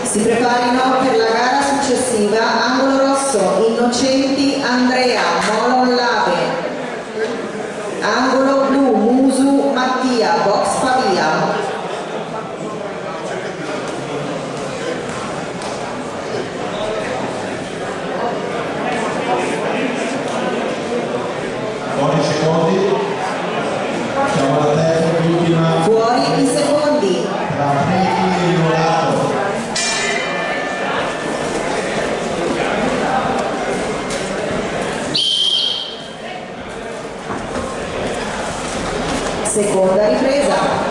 Si preparino per la gara successiva. Angolo rosso, Innocenti Andrea, Molon Lave. Angolo blu, Musu Mattia, Box Pavia. Secondi, siamo alla terza e ultima. Fuori i secondi. Tra Franchi e Ignorato. Seconda ripresa.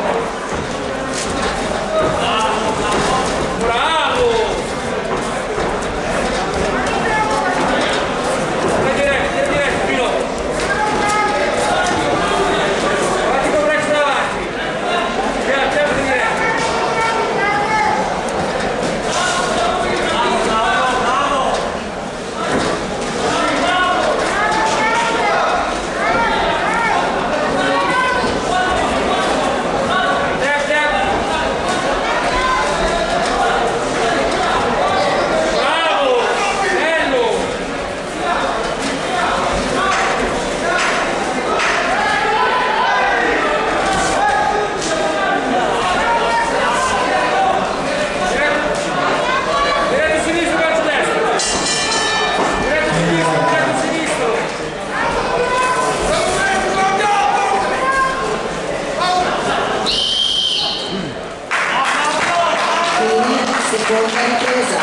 Seconda ripresa.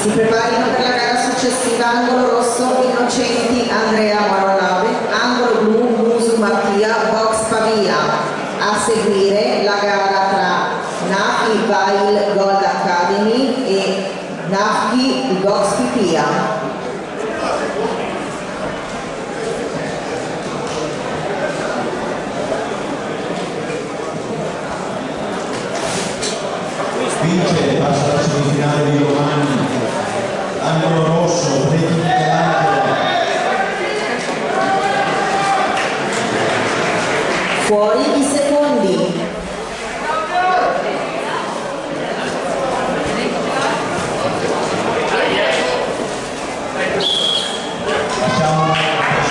Si preparino per la gara successiva. Angolo rosso, Innocenti Andrea Marolave. Angolo blu, Musu Mattia, Box Pavia. A seguire la gara tra Nafi Vail Gold Academy e Nafki di Box Pipia. Vince, passa alla semifinale di domani. Angolo rosso, Preti Michelangelo. Fuori i secondi.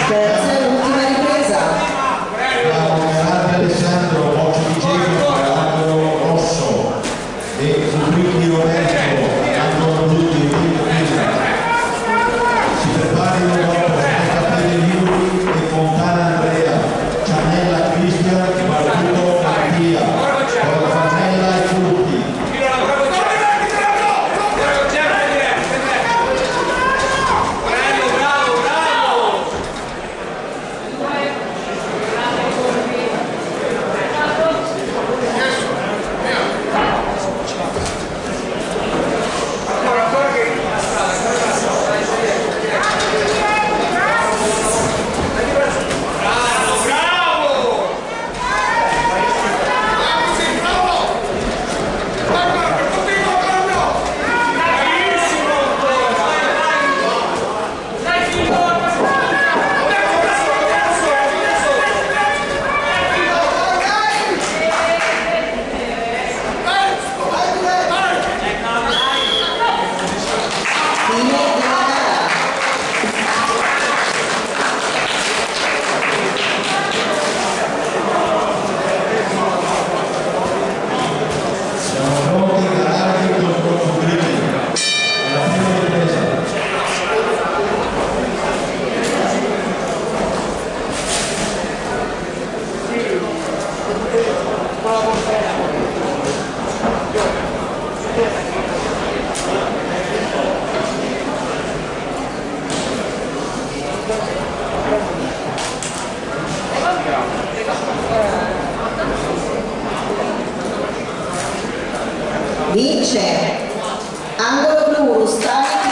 Terza e ultima ripresa. Gerardo Alessandro, Boccio di Genio, angolo rosso. E Fubricchi Lorenzo, angolo blu di Enrico Pisa. Si preparino dopo Capelli Liuri e Fontana Andrea, Cianella Cristian, Barbuto Mattia, Corfanella e Furti. Vince angolo blu, Rustani